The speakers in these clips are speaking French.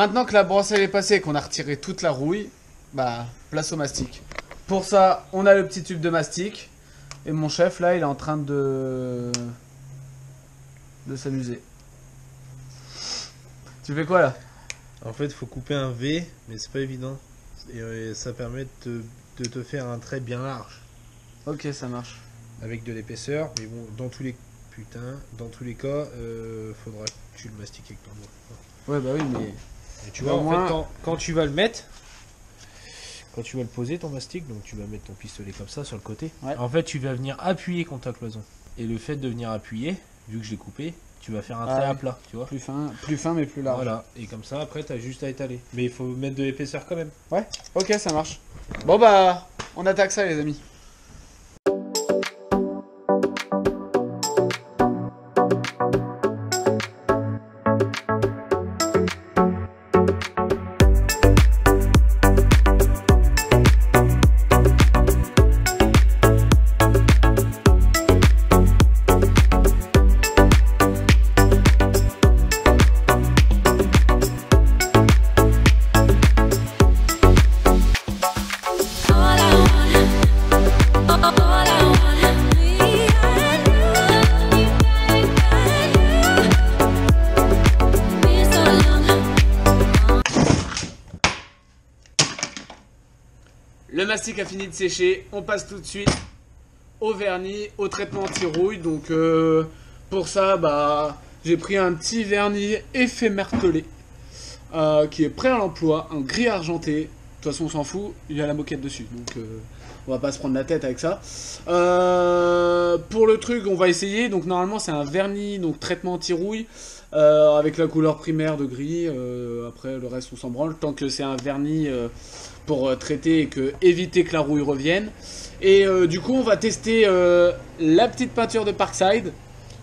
Maintenant que la brosse elle est passée et qu'on a retiré toute la rouille, bah place au mastic. Pour ça, on a le petit tube de mastic. Et mon chef là, il est en train de s'amuser. Tu fais quoi là? En fait, il faut couper un V, mais c'est pas évident. Et ça permet de te faire un trait bien large. Ok, ça marche. Avec de l'épaisseur, mais bon, dans tous les cas, faudra que tu le mastiques avec ton doigt. Ouais, bah oui, mais... Et tu vois, en fait, quand tu vas le mettre, quand tu vas le poser ton mastic, donc tu vas mettre ton pistolet comme ça sur le côté. Ouais. En fait, tu vas venir appuyer contre ta cloison. Et le fait de venir appuyer, vu que je l'ai coupé, tu vas faire un trait à plat, tu vois. Plus fin mais plus large. Voilà, et comme ça, après, tu as juste à étaler. Mais il faut mettre de l'épaisseur quand même. Ouais, ok, ça marche. Bon bah, on attaque ça les amis. Le mastic a fini de sécher, on passe tout de suite au vernis, au traitement anti-rouille. Donc pour ça, bah, j'ai pris un petit vernis éphémertelé qui est prêt à l'emploi, un gris argenté. De toute façon on s'en fout, il y a la moquette dessus, donc on va pas se prendre la tête avec ça. Pour le truc, on va essayer. Donc normalement c'est un vernis, donc traitement anti-rouille. Avec la couleur primaire de gris, après le reste on s'en branle, tant que c'est un vernis pour traiter et éviter que la rouille revienne. Et du coup on va tester la petite peinture de Parkside.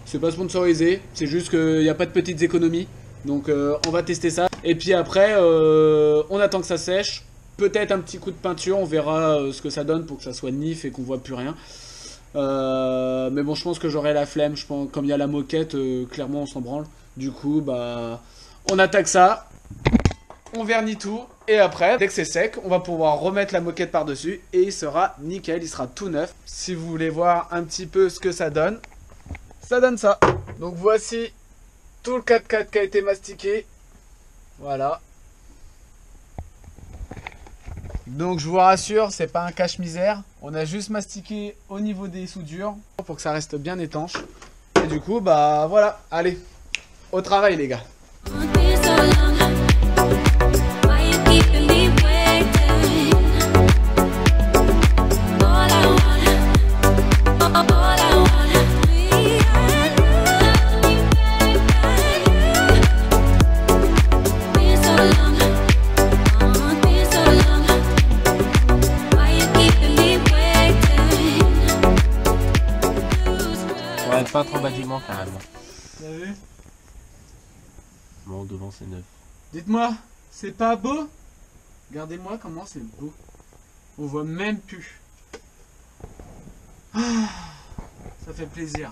C'est pas sponsorisé, c'est juste qu'il n'y a pas de petites économies. Donc on va tester ça. Et puis après on attend que ça sèche. Peut-être un petit coup de peinture, on verra ce que ça donne pour que ça soit nif et qu'on voit plus rien. Mais bon, je pense que j'aurai la flemme. Je pense, comme il y a la moquette, clairement on s'en branle. Du coup, bah, on attaque ça, on vernit tout, et après, dès que c'est sec, on va pouvoir remettre la moquette par-dessus, et il sera nickel, il sera tout neuf. Si vous voulez voir un petit peu ce que ça donne ça. Donc voici tout le 4x4 qui a été mastiqué. Voilà. Donc je vous rassure, c'est pas un cache-misère. On a juste mastiqué au niveau des soudures pour que ça reste bien étanche. Et du coup, bah voilà, allez, au travail les gars. Pas trop bâtiment carrément. T'as vu? Bon, devant c'est neuf. Dites-moi, c'est pas beau? Regardez-moi comment c'est beau. On voit même plus. Ah, ça fait plaisir.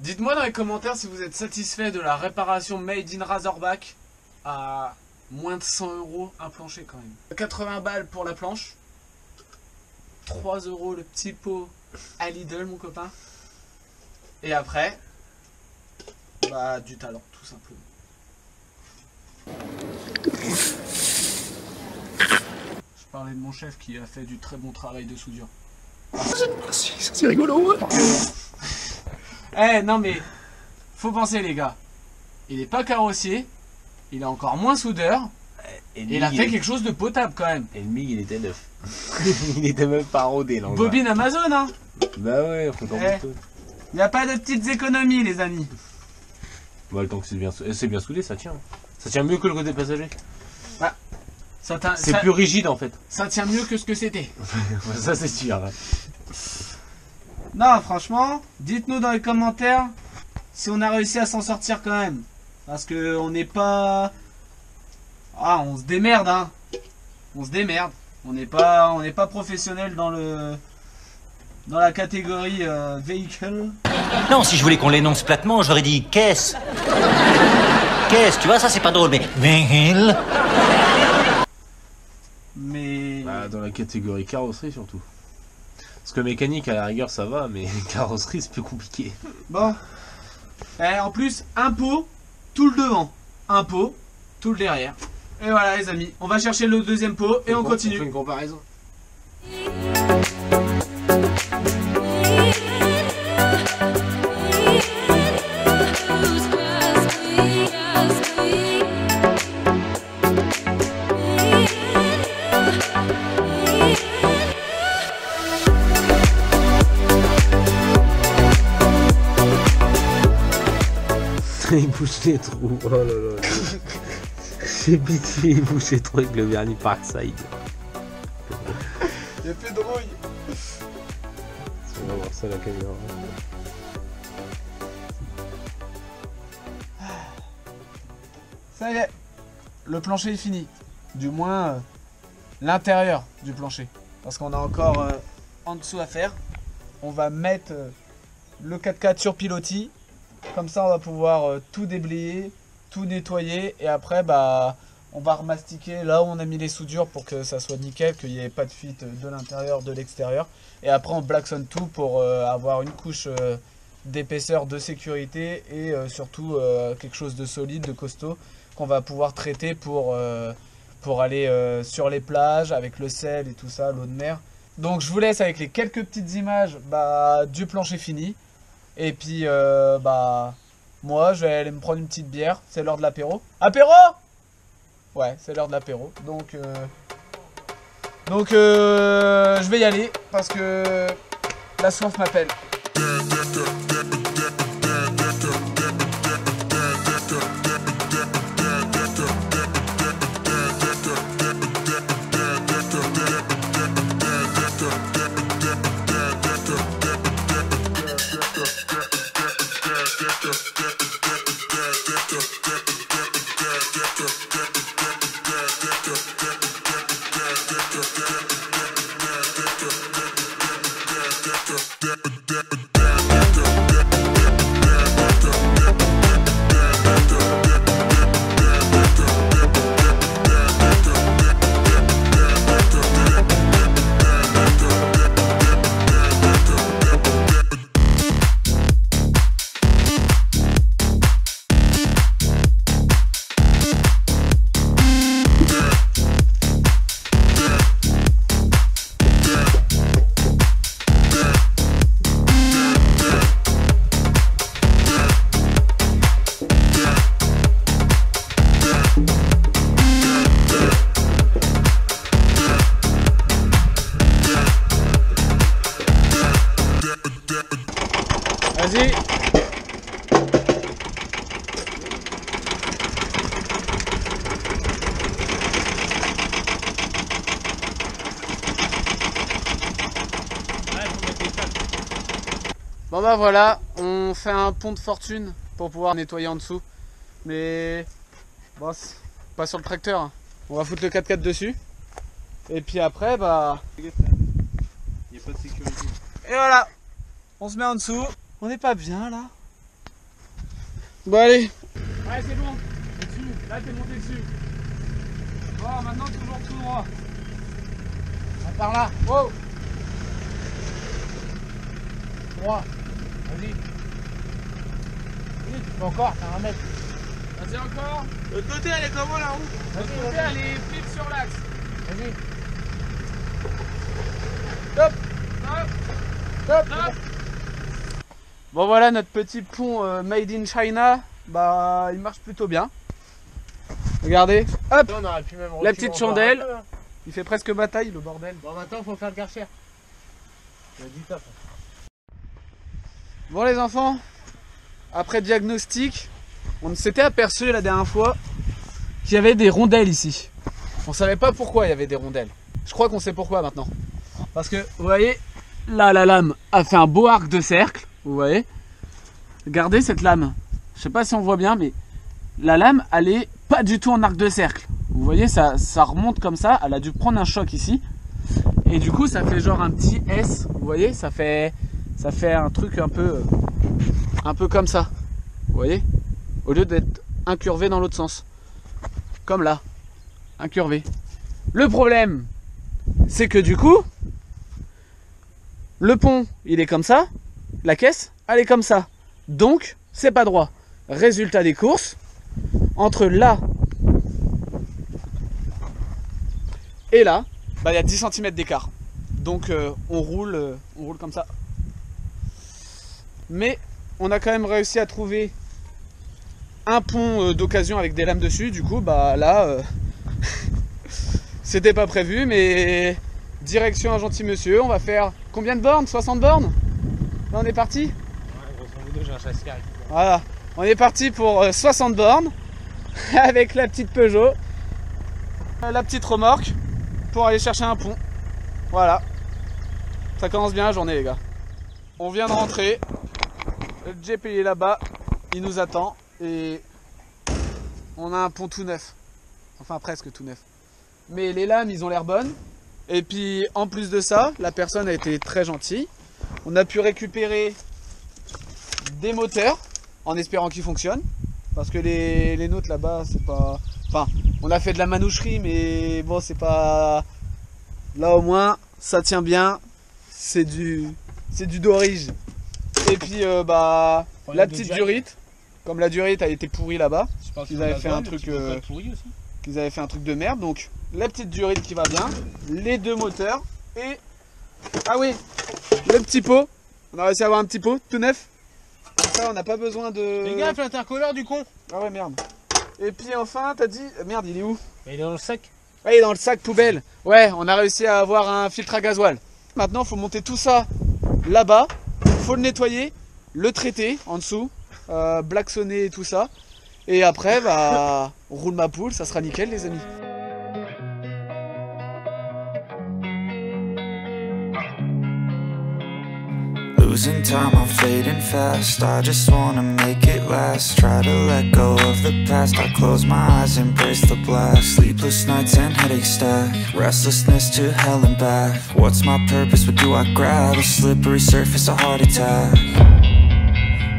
Dites-moi dans les commentaires si vous êtes satisfait de la réparation Made in Razorback à moins de 100 € un plancher quand même. 80 balles pour la planche. 3 € le petit pot à Lidl mon copain. Et après, bah du talent tout simplement. Je parlais de mon chef qui a fait du très bon travail de soudure. C'est rigolo. Eh non mais, faut penser les gars. Il est pas carrossier, il est encore moins soudeur. Et il a fait quelque chose de potable quand même. Et le MIG il était neuf. Il était même pas rodé là. Bobine Amazon hein. Bah ouais, faut t'en mettre. Il n'y a pas de petites économies les amis. Bah le temps que c'est bien soudé, ça tient. Ça tient mieux que le côté passager. Bah, c'est plus rigide en fait. Ça tient mieux que ce que c'était. Ça c'est sûr. Ouais. Non franchement, dites-nous dans les commentaires si on a réussi à s'en sortir quand même. Parce que on n'est pas... Ah on se démerde hein. On se démerde. On n'est pas professionnel dans la catégorie véhicule. Non, si je voulais qu'on l'énonce platement, j'aurais dit caisse. Qu'est-ce, tu vois, ça c'est pas drôle, Mais... Bah, dans la catégorie carrosserie surtout. Parce que mécanique, à la rigueur, ça va, mais carrosserie, c'est plus compliqué. Bon. En plus, un pot, tout le devant. Un pot, tout le derrière. Et voilà les amis, on va chercher le deuxième pot et on continue. On fait une comparaison. Il bouge les trous. Oh là là. J'ai pitié, il bouge les trous avec le vernis Parkside. Il y a plus de rouille. On va voir ça à la caméra. Ça y est, le plancher est fini. Du moins, l'intérieur du plancher. Parce qu'on a encore en dessous à faire. On va mettre le 4x4 sur pilotis. Comme ça, on va pouvoir tout déblayer, tout nettoyer. Et après, bah, on va remastiquer là où on a mis les soudures pour que ça soit nickel, qu'il n'y ait pas de fuite de l'intérieur, de l'extérieur. Et après, on blackson tout pour avoir une couche d'épaisseur de sécurité et surtout quelque chose de solide, de costaud, qu'on va pouvoir traiter pour aller sur les plages avec le sel et tout ça, l'eau de mer. Donc je vous laisse avec les quelques petites images du plancher fini. Et puis moi je vais aller me prendre une petite bière. C'est l'heure de l'apéro. Apéro? Ouais, c'est l'heure de l'apéro. Donc je vais y aller parce que la soif m'appelle. Vas-y. Bon bah voilà, on fait un pont de fortune pour pouvoir nettoyer en dessous. Mais bon, pas sur le tracteur, hein. On va foutre le 4x4 dessus. Et puis après bah... Il n'y a pas de sécurité. Et voilà, on se met en dessous. On n'est pas bien là. Bon allez. Ouais c'est bon, dessus. Là t'es monté dessus. Bon maintenant toujours tout droit. Par là. Wow. Droit. Vas-y. Oui, tu peux encore, t'as un mètre. Vas-y encore. L'autre côté elle est comment la roue? L'autre côté elle est flip sur l'axe. Vas-y. Stop. Stop. Stop. Stop. Bon voilà notre petit pont made in China, bah il marche plutôt bien. Regardez, hop, On aurait pu même la reculer petite encore chandelle, un peu, hein. il fait presque bataille le bordel. Bon maintenant faut faire le karcher. Il a dit top. Bon les enfants, après diagnostic, on s'était aperçu la dernière fois qu'il y avait des rondelles ici. On savait pas pourquoi il y avait des rondelles. Je crois qu'on sait pourquoi maintenant. Parce que vous voyez, là la lame a fait un beau arc de cercle. Vous voyez, regardez cette lame. Je sais pas si on voit bien, mais la lame, elle est pas du tout en arc de cercle. Vous voyez, ça remonte comme ça. Elle a dû prendre un choc ici. Et du coup, ça fait genre un petit S. Vous voyez, ça fait un truc un peu comme ça. Vous voyez, au lieu d'être incurvé dans l'autre sens. Comme là, incurvé. Le problème, c'est que du coup, le pont, il est comme ça, la caisse, elle est comme ça. Donc, c'est pas droit. Résultat des courses, entre là et là, bah, il y a 10 cm d'écart. Donc, on roule comme ça. Mais, on a quand même réussi à trouver un pont d'occasion avec des lames dessus. Du coup, bah là, c'était pas prévu, mais direction un gentil monsieur. On va faire combien de bornes? 60 bornes? Là, on est parti. Ouais, grosso modo, j'ai un châssis arrivé. Voilà, on est parti pour 60 bornes avec la petite Peugeot, la petite remorque pour aller chercher un pont. Voilà, ça commence bien la journée les gars. On vient de rentrer, le Jeep il est là-bas, il nous attend et on a un pont tout neuf, enfin presque tout neuf. Mais les lames ils ont l'air bonnes et puis en plus de ça, la personne a été très gentille. On a pu récupérer des moteurs en espérant qu'ils fonctionnent parce que les nôtres là-bas c'est pas, enfin on a fait de la manoucherie mais bon c'est pas, là au moins ça tient bien, c'est du d'origine. Et puis bah la petite durite, comme la durite a été pourrie là-bas, ils avaient fait un truc qu'ils avaient fait un truc de merde, donc la petite durite qui va bien, les deux moteurs et ah oui, le petit pot, on a réussi à avoir un petit pot tout neuf. Comme ça, on n'a pas besoin de... Les gars, l'intercolleur du con. Ah ouais, merde. Et puis enfin, t'as dit... Merde, il est où? Il est dans le sac. Ouais, il est dans le sac poubelle. Ouais, on a réussi à avoir un filtre à gasoil. Maintenant, il faut monter tout ça là-bas. Faut le nettoyer, le traiter en dessous, blacksonner et tout ça. Et après, bah, on roule ma poule, ça sera nickel, les amis. Losing time, I'm fading fast. I just wanna make it last. Try to let go of the past. I close my eyes, embrace the blast. Sleepless nights and headaches stack. Restlessness to hell and back. What's my purpose? What do I grab? A slippery surface, a heart attack.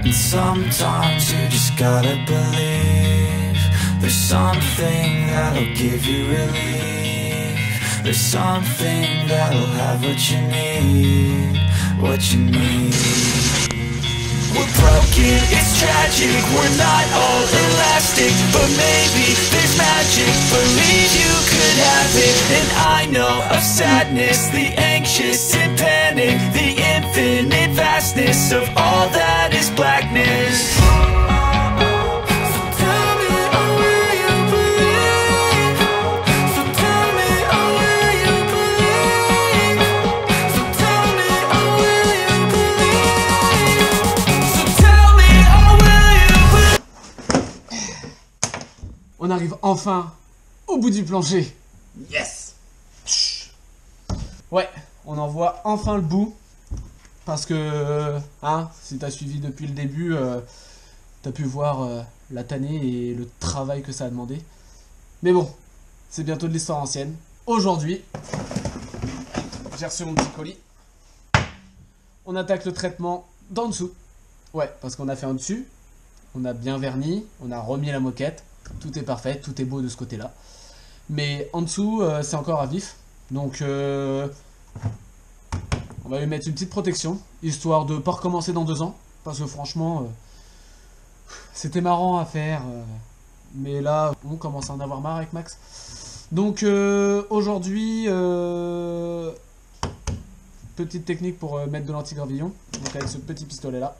And sometimes you just gotta believe there's something that'll give you relief. There's something that'll have what you need. What you need. We're broken, it's tragic. We're not all elastic, but maybe there's magic. Believe you could have it. And I know of sadness, the anxious and panic, the infinite vastness of all that is blackness. On arrive enfin au bout du plancher. Yes! Ouais, on en voit enfin le bout. Parce que, hein, si t'as suivi depuis le début, t'as pu voir la tannée et le travail que ça a demandé. Mais bon, c'est bientôt de l'histoire ancienne. Aujourd'hui, j'ai reçu mon petit colis. On attaque le traitement d'en dessous. Ouais, parce qu'on a fait en dessus. On a bien verni, on a remis la moquette. Tout est parfait, tout est beau de ce côté-là. Mais en dessous, c'est encore à vif. Donc, on va lui mettre une petite protection, histoire de ne pas recommencer dans 2 ans. Parce que franchement, c'était marrant à faire. Mais là, on commence à en avoir marre avec Max. Donc, aujourd'hui, petite technique pour mettre de l'anti-gravillon. Donc, avec ce petit pistolet-là.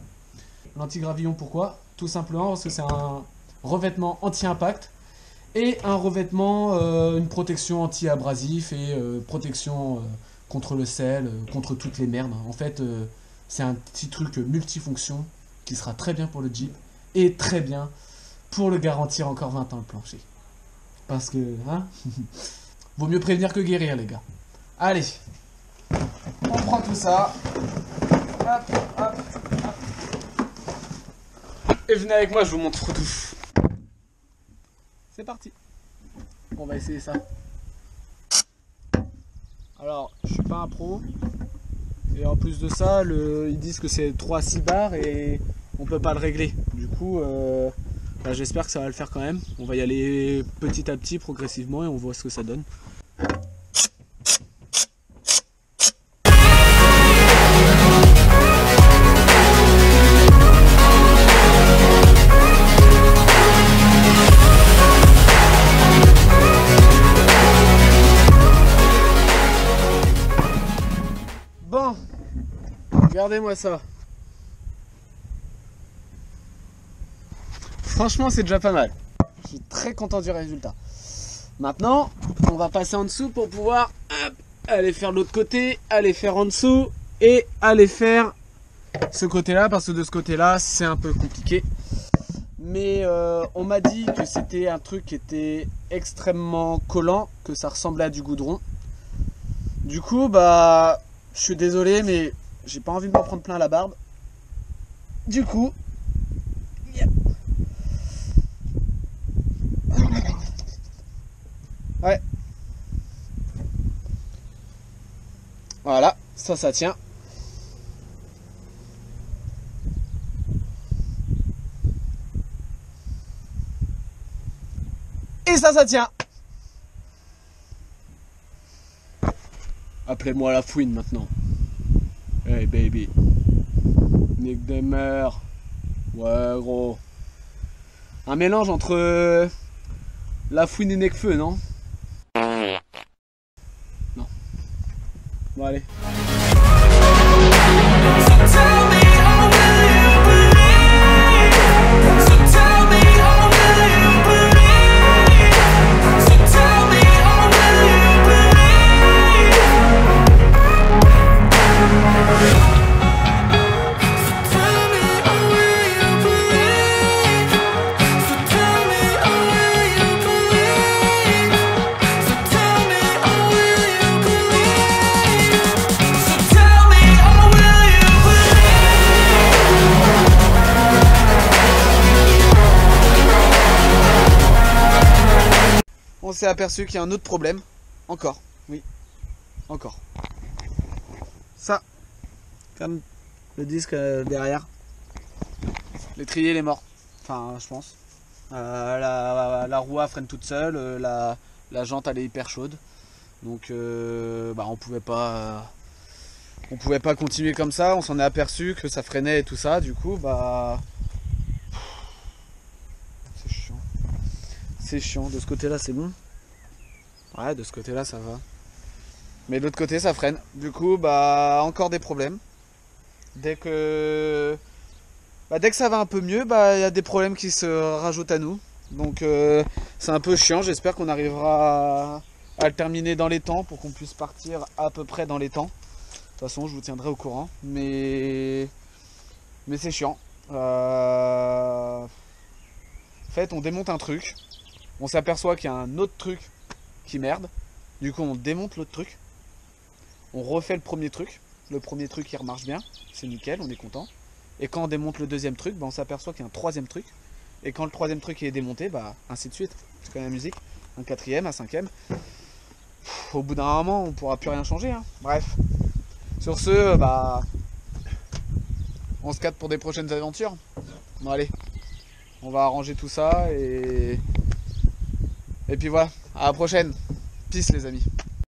L'anti-gravillon, pourquoi? Tout simplement parce que c'est un revêtement anti-impact et un revêtement, une protection anti-abrasif et protection contre le sel, contre toutes les merdes. En fait, c'est un petit truc multifonction qui sera très bien pour le Jeep et très bien pour le garantir encore 20 ans le plancher. Parce que, hein, vaut mieux prévenir que guérir, les gars. Allez, on prend tout ça. Hop, hop, hop. Et venez avec moi, je vous montre tout. C'est parti. On va essayer ça. Alors, je suis pas un pro. Et en plus de ça, ils disent que c'est 3 à 6 bars et on peut pas le régler. Du coup, Bah, j'espère que ça va le faire quand même. On va y aller petit à petit, progressivement, et on voit ce que ça donne. Bon, regardez-moi ça. Franchement, c'est déjà pas mal. Je suis très content du résultat. Maintenant, on va passer en dessous pour pouvoir aller faire l'autre côté, aller faire en dessous et aller faire ce côté-là, parce que de ce côté-là, c'est un peu compliqué. Mais on m'a dit que c'était un truc qui était extrêmement collant, que ça ressemblait à du goudron. Du coup, bah, je suis désolé, mais j'ai pas envie de m'en prendre plein la barbe. Du coup, yep. Ouais. Voilà, ça tient. Et ça tient. Appelez-moi la fouine maintenant. Hey baby. Nick des mères. Ouais gros. Un mélange entre la fouine et Necfeu, non? Non. Bon allez. On s'est aperçu qu'il y a un autre problème. Encore. Oui. Encore. Ça. Comme le disque derrière. L'étrier il est mort. Enfin, je pense. La roue freine toute seule. La jante elle est hyper chaude. Donc bah, on pouvait pas continuer comme ça. On s'en est aperçu que ça freinait et tout ça. Du coup bah c'est chiant. C'est chiant. De ce côté là c'est bon. Ouais, de ce côté là ça va. Mais de l'autre côté ça freine. Du coup bah encore des problèmes. Dès que ça va un peu mieux, bah il y a des problèmes qui se rajoutent à nous. Donc c'est un peu chiant. J'espère qu'on arrivera à le terminer dans les temps pour qu'on puisse partir à peu près dans les temps. De toute façon je vous tiendrai au courant. Mais c'est chiant. En fait on démonte un truc. On s'aperçoit qu'il y a un autre truc qui merde. Du coup on démonte l'autre truc. On refait le premier truc. Le premier truc il remarche bien. C'est nickel, on est content. Et quand on démonte le deuxième truc, bah, on s'aperçoit qu'il y a un troisième truc. Et quand le troisième truc est démonté, bah ainsi de suite. C'est comme la musique. Un quatrième, un cinquième. Au bout d'un moment, on pourra plus rien changer. Hein. Bref. Sur ce, bah on se capte pour des prochaines aventures. Bon allez. On va arranger tout ça et puis voilà. À la prochaine. Peace les amis.